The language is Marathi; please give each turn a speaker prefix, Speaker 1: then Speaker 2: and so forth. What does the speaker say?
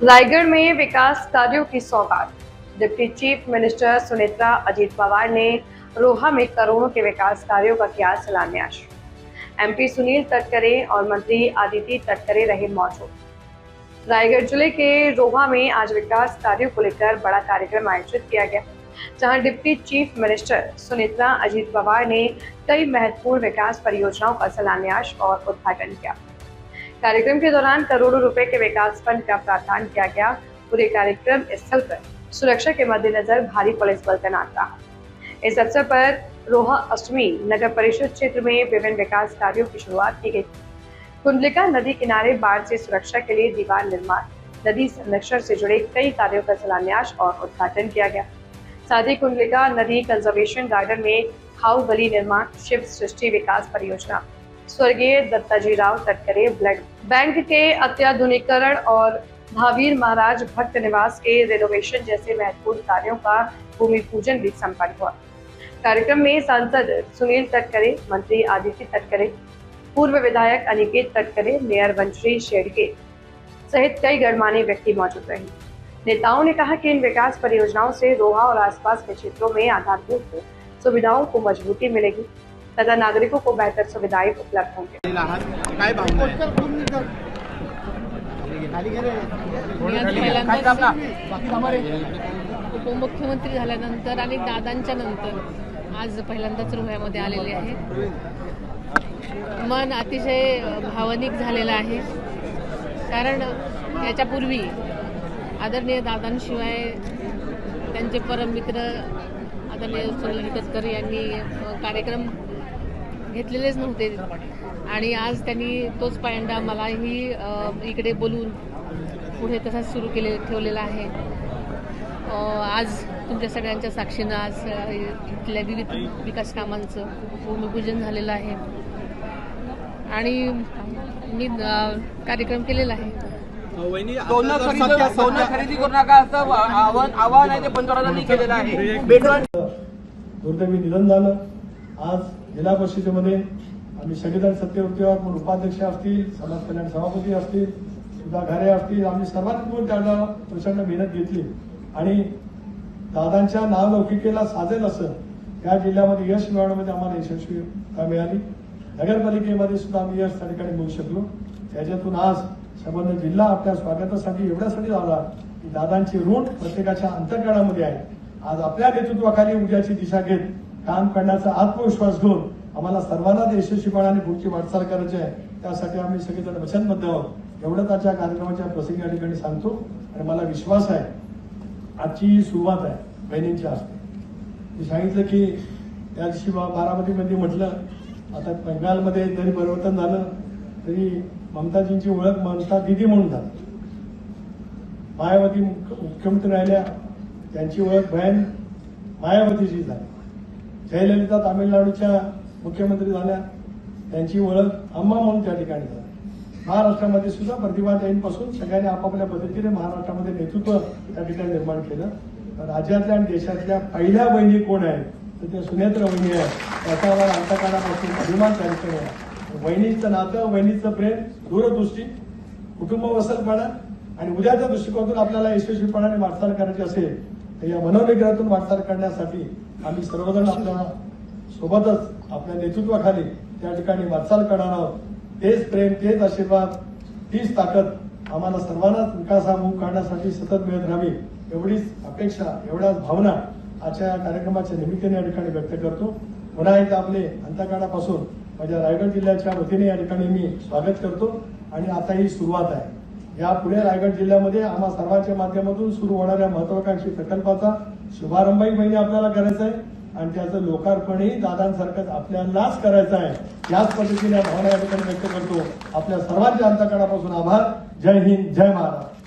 Speaker 1: रायगढ़ में विकास कार्यों की सौगात। Deputy chief minister Sunetra Ajit Pawar ने रोहा में करोड़ों के विकास कार्यों का किया शिलान्यास। एमपी सुनील तटकरे और मंत्री आदित्य तटकरे रहे मौजूद। रायगढ़ जिले के रोहा में आज विकास कार्यों को लेकर बड़ा कार्यक्रम आयोजित किया गया, जहां deputy chief minister Sunetra Ajit Pawar ने कई महत्वपूर्ण विकास परियोजनाओं का शिलान्यास और उद्घाटन किया। कार्यक्रम के दौरान करोड़ों रुपए के विकास फंड का प्रावधान किया गया। पूरे कार्यक्रम स्थल पर सुरक्षा के मद्देनजर भारी पुलिस बल तैनात रहा। इस अवसर पर रोहा अष्टमी नगर परिषद क्षेत्र में विभिन्न विकास कार्यों की शुरुआत की गई। कुंडलिका नदी किनारे बाढ़ से सुरक्षा के लिए दीवार निर्माण, नदी संरक्षण से जुड़े कई कार्यों का शिलान्यास और उद्घाटन किया गया। साथ ही कुंडलिका नदी कंजर्वेशन गार्डन में खाऊ गली निर्माण, शिव सृष्टि विकास परियोजना, स्वर्गीय दत्ताजी राव तटकरे ब्लड बैंक के अत्याधुनिकीकरण और भावीर महाराज भक्त निवास के रेनोवेशन जैसे महत्वपूर्ण कार्यों का भूमि पूजन भी संपन्न हुआ। कार्यक्रम में सांसद सुनील तटकरे, मंत्री आदित्य तटकरे, पूर्व विधायक अनिकेत तटकरे, मेयर वंशरी शेड़के सहित कई गणमान्य व्यक्ति मौजूद रहे। नेताओं ने कहा कि इन विकास परियोजनाओं से रोहा और आसपास के क्षेत्रों में आधारभूत सुविधाओं को मजबूती मिलेगी तथा नागरिकों को बेहतर सुविधाएं उपलब्ध होंगी।
Speaker 2: उपमुख्यमंत्री झाल्यानंतर आणि दादांच्या नंतर आज पहिल्यांदाच रोह्यामध्ये आलेले आहे। मन अतिशय भावनिक झालेलं आहे, कारण याच्यापूर्वी आदरणीय दादांशिवाय त्यांचे परममित्र आदरणीय सुनील तटकरे यांनी कार्यक्रम घेतलेलेच नव्हते आणि आज त्यांनी तोच पायंडा मलाही इकडे बोलून पुढे तसाच सुरू ठेवलेला आहे। आज तुमच्या सगळ्यांच्या साक्षीनं आज इथल्या विविध विकास कामांचं भूमिपूजन झालेलं आहे आणि मी कार्यक्रम केलेला आहे।
Speaker 3: सोनं खरेदी करू नका असं आवाहन आहे ते पंतप्रधानांनी केलेलं आहे।
Speaker 4: दुर्दैवी निधन झालं। आज जिल्हा परिषदेमध्ये आम्ही सगळेजण सत्यवृत्तीवर उपाध्यक्ष असतील, समाज कल्याण सभापती असतील, सुधा घारे असतील, आम्ही सर्वांनी मिळून त्याला प्रचंड मेहनत घेतली आणि दादांच्या नावलौकिकेला साजेल असं या जिल्ह्यामध्ये यश मिळवण्यामध्ये आम्हाला यशस्वीता मिळाली। नगरपालिकेमध्ये सुद्धा आम्ही यश त्या ठिकाणी मिळू शकलो। त्याच्यातून आज संबंध जिल्हा आपल्या स्वागतासाठी एवढ्यासाठी झाला की दादांची ऋण प्रत्येकाच्या अंतःकरणामध्ये आहे। आज आपल्या नेतृत्वाखाली उद्याची दिशा घेत काम करण्याचा आत्मविश्वास घेऊन आम्हाला सर्वांना यशस्वीपणाने पुढची वाटचाल करायची आहे। त्यासाठी आम्ही सगळेजण वचनबद्ध आहोत। एवढंच आजच्या कार्यक्रमाच्या प्रसंगी या ठिकाणी सांगतो आणि मला विश्वास आहे आजची सुरुवात आहे बहिणींच्या हस्ते। मी सांगितलं की त्या दिवशी बारामतीमध्ये म्हटलं, आता बंगालमध्ये जरी परिवर्तन झालं तरी ममताजींची ओळख ममता दिदी म्हणून झाली। मायावती मुख्यमंत्री राहिल्या, त्यांची ओळख बहीण मायावतीची झाली। जयललिता तामिळनाडूच्या मुख्यमंत्री झाल्या, त्यांची ओळख अम्मा म्हणून त्या ठिकाणी झाली। महाराष्ट्रामध्ये सुद्धा प्रतिभाताईंपासून सगळ्यांनी आपापल्या पद्धतीने महाराष्ट्रामध्ये नेतृत्व त्या ठिकाणी निर्माण केलं। राज्यातल्या आणि देशातल्या पहिल्या बहिणी कोण आहेत तर त्या सुनेत्रा वहिनी आहे। त्याचा आम्हाला अंतःकरणापासून अभिमान त्या ठिकाणी आहे। वहिनीचं नातं, वहिनीचं प्रेम, दूरदृष्टी, कुटुंब वसलपणा आणि उद्याच्या दृष्टिकोनातून आपल्याला यशस्वीपणाने वाटचाल करायची असेल तर या मनोनिग्रहातून वाटचाल करण्यासाठी आम्ही सर्वजण आपल्या सोबतच आपल्या नेतृत्वाखाली त्या ठिकाणी वाटचाल करणार आहोत। तेच प्रेम, तेच आशीर्वाद, तीच ताकद आम्हाला सर्वांनाच विकासामुख करण्यासाठी सतत मिळत राहावी एवढीच अपेक्षा, एवढ्याच भावना आजच्या कार्यक्रमाच्या निमित्ताने या ठिकाणी व्यक्त करतो। पुन्हा एकदा आपले अंतःकरणापासून माझ्या रायगड जिल्ह्याच्या वतीने या ठिकाणी मी स्वागत करतो आणि आता ही सुरुवात आहे। या पुढे रायगड जिल्ह्यामध्ये आम्हा सर्वांच्या माध्यमातून सुरू होणाऱ्या महत्वाकांक्षी प्रकल्पाचा शुभारंभही महिने आपल्याला करायचा आहे आणि त्याचं लोकार्पणही दादांसारखंच आपल्यालाच करायचं आहे। याच पद्धतीने भावना या ठिकाणी व्यक्त करतो। आपल्या सर्वांच्या अंतःकरणापासून आभार। जय हिंद, जय महाराष्ट्र।